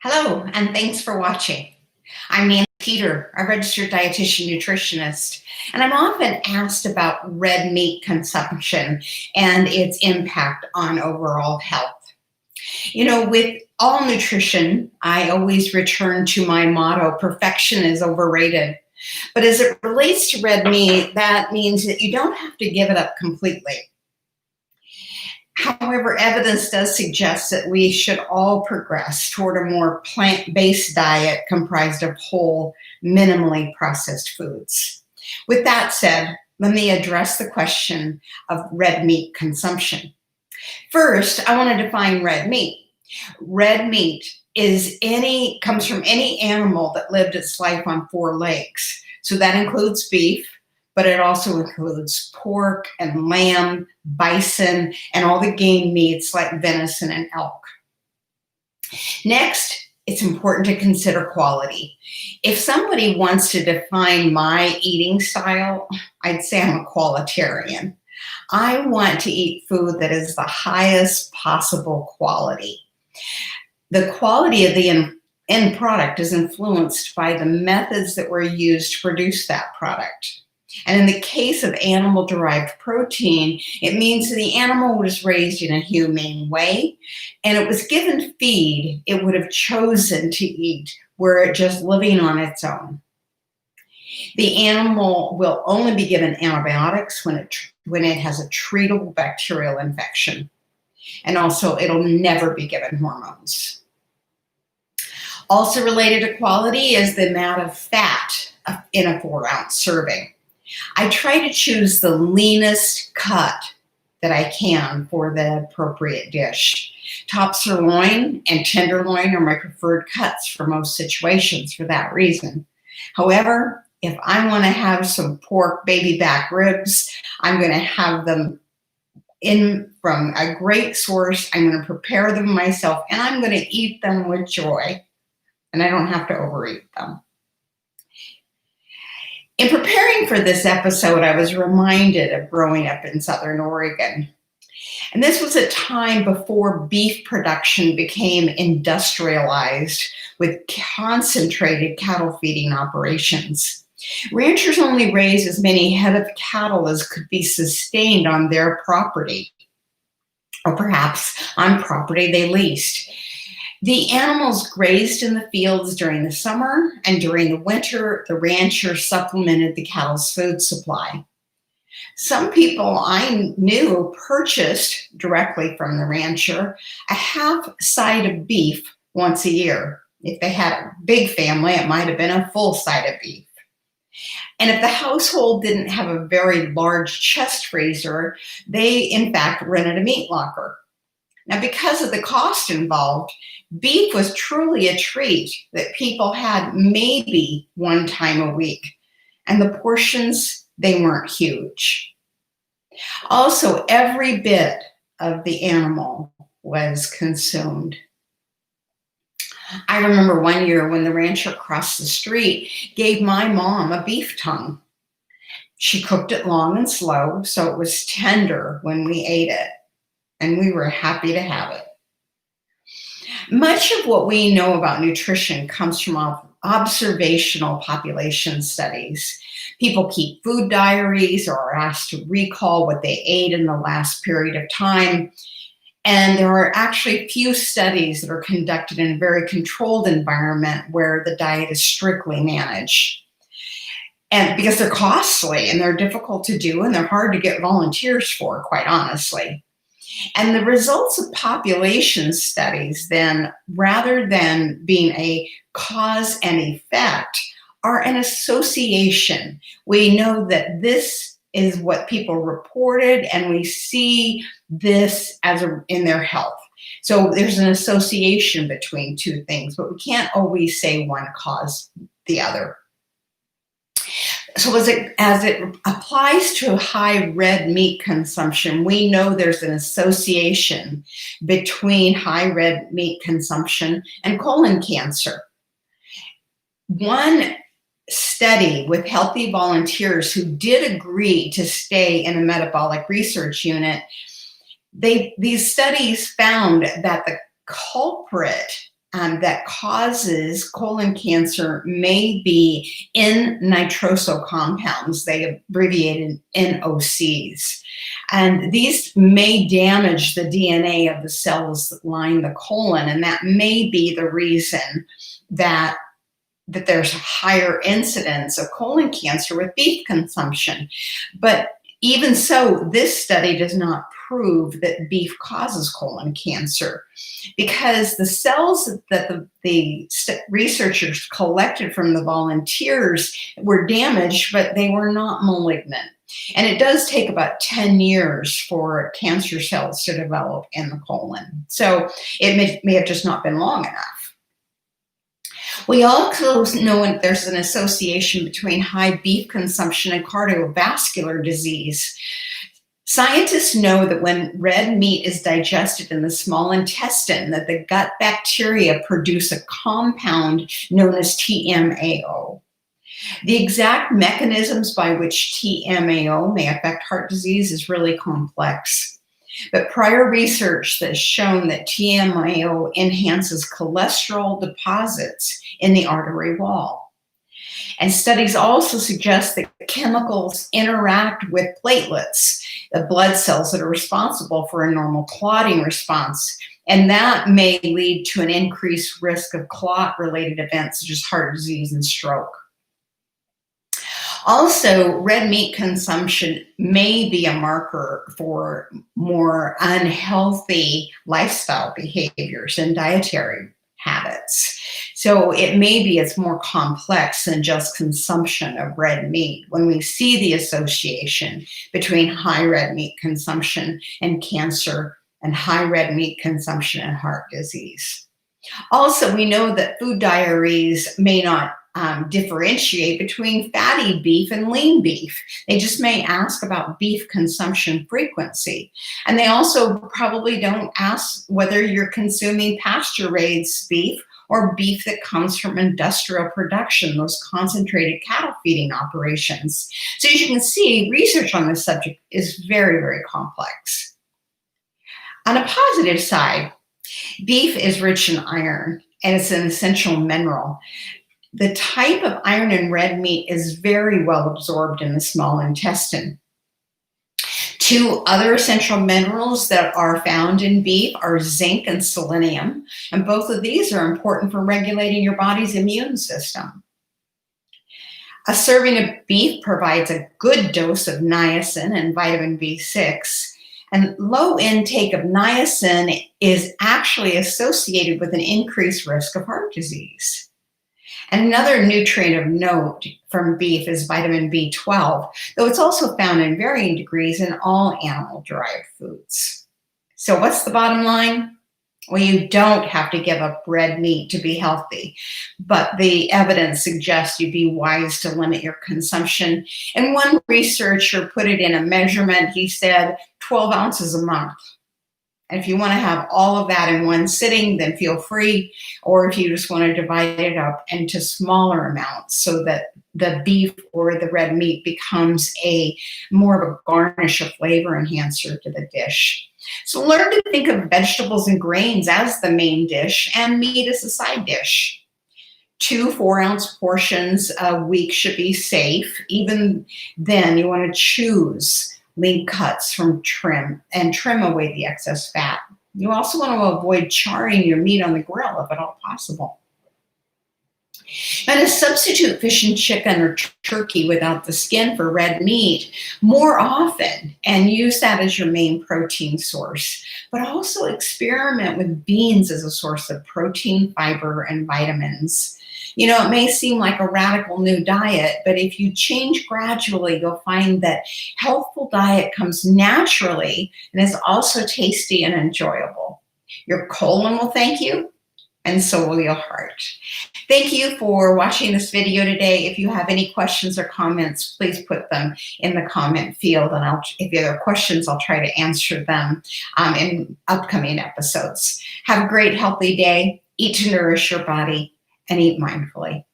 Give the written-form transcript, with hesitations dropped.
Hello, and thanks for watching. I'm Nancy Teeter, a registered dietitian nutritionist, and I'm often asked about red meat consumption and its impact on overall health. With all nutrition, I always return to my motto, perfection is overrated. But as it relates to red meat, that means that you don't have to give it up completely. However, evidence does suggest that we should all progress toward a more plant-based diet comprised of whole, minimally processed foods. With that said, let me address the question of red meat consumption. First, I want to define red meat. Red meat comes from any animal that lived its life on four legs. So that includes beef, but it also includes pork and lamb, bison, and all the game meats like venison and elk. Next, it's important to consider quality. If somebody wants to define my eating style, I'd say I'm a qualitarian. I want to eat food that is the highest possible quality. The quality of the end product is influenced by the methods that were used to produce that product. And in the case of animal-derived protein, it means that the animal was raised in a humane way, and it was given feed it would have chosen to eat were it just living on its own. The animal will only be given antibiotics when it has a treatable bacterial infection. And also, it'll never be given hormones. Also related to quality is the amount of fat in a 4-ounce serving. I try to choose the leanest cut that I can for the appropriate dish. Top sirloin and tenderloin are my preferred cuts for most situations for that reason. However, if I want to have some pork baby back ribs, I'm going to have them in from a great source. I'm going to prepare them myself, and I'm going to eat them with joy, and I don't have to overeat them. In preparing for this episode, I was reminded of growing up in Southern Oregon. And this was a time before beef production became industrialized with concentrated cattle feeding operations. Ranchers only raised as many head of cattle as could be sustained on their property, or perhaps on property they leased. The animals grazed in the fields during the summer, and during the winter, the rancher supplemented the cattle's food supply. Some people I knew purchased directly from the rancher a half side of beef once a year. If they had a big family, it might have been a full side of beef. And if the household didn't have a very large chest freezer, they in fact rented a meat locker. Now, because of the cost involved, beef was truly a treat that people had maybe one time a week, and the portions, they weren't huge. Also, every bit of the animal was consumed. I remember one year when the rancher across the street gave my mom a beef tongue. She cooked it long and slow, so it was tender when we ate it, and we were happy to have it. Much of what we know about nutrition comes from observational population studies. People keep food diaries or are asked to recall what they ate in the last period of time. And there are actually few studies that are conducted in a very controlled environment where the diet is strictly managed. And because they're costly and they're difficult to do and they're hard to get volunteers for, quite honestly. And the results of population studies then, rather than being a cause and effect, are an association. We know that this is what people reported, and we see this in their health. So there's an association between two things, but we can't always say one caused the other. So as it applies to high red meat consumption, we know there's an association between high red meat consumption and colon cancer. One study with healthy volunteers who did agree to stay in a metabolic research unit, these studies found that the culprit that causes colon cancer may be N-nitroso compounds. They abbreviated NOCs. And these may damage the DNA of the cells that line the colon, and that may be the reason that there's a higher incidence of colon cancer with beef consumption. But even so, this study does not prove that beef causes colon cancer, because the cells that the researchers collected from the volunteers were damaged, but they were not malignant. And it does take about 10 years for cancer cells to develop in the colon. So it may have just not been long enough. We also know there's an association between high beef consumption and cardiovascular disease. Scientists know that when red meat is digested in the small intestine, that the gut bacteria produce a compound known as TMAO. The exact mechanisms by which TMAO may affect heart disease is really complex. But prior research has shown that TMAO enhances cholesterol deposits in the artery wall. And studies also suggest that chemicals interact with platelets, the blood cells that are responsible for a normal clotting response. And that may lead to an increased risk of clot-related events such as heart disease and stroke. Also, red meat consumption may be a marker for more unhealthy lifestyle behaviors and dietary habits. So it's more complex than just consumption of red meat when we see the association between high red meat consumption and cancer and high red meat consumption and heart disease. Also, we know that food diaries may not differentiate between fatty beef and lean beef. They just may ask about beef consumption frequency. And they also probably don't ask whether you're consuming pasture-raised beef or beef that comes from industrial production, those concentrated cattle feeding operations. So as you can see, research on this subject is very, very complex. On a positive side, beef is rich in iron, and it's an essential mineral. The type of iron in red meat is very well absorbed in the small intestine. Two other essential minerals that are found in beef are zinc and selenium, and both of these are important for regulating your body's immune system. A serving of beef provides a good dose of niacin and vitamin B6, and low intake of niacin is actually associated with an increased risk of heart disease. And another nutrient of note from beef is vitamin B12, though it's also found in varying degrees in all animal-derived foods. So what's the bottom line? Well, you don't have to give up red meat to be healthy, but the evidence suggests you'd be wise to limit your consumption. And one researcher put it in a measurement. He said 12 ounces a month. And if you want to have all of that in one sitting, then feel free. Or if you just want to divide it up into smaller amounts so that the beef or the red meat becomes more of a garnish, a flavor enhancer to the dish. So learn to think of vegetables and grains as the main dish and meat as a side dish. 2 4-ounce portions a week should be safe. Even then, you want to choose lean cuts from trim and trim away the excess fat. You also want to avoid charring your meat on the grill if at all possible. And to substitute fish and chicken or turkey without the skin for red meat more often and use that as your main protein source. But also experiment with beans as a source of protein, fiber, and vitamins. You know, it may seem like a radical new diet, but if you change gradually, you'll find that healthful diet comes naturally and is also tasty and enjoyable. Your colon will thank you, and so will your heart. Thank you for watching this video today. If you have any questions or comments, please put them in the comment field, and if you have questions, I'll try to answer them in upcoming episodes. Have a great, healthy day. Eat to nourish your body, and eat mindfully.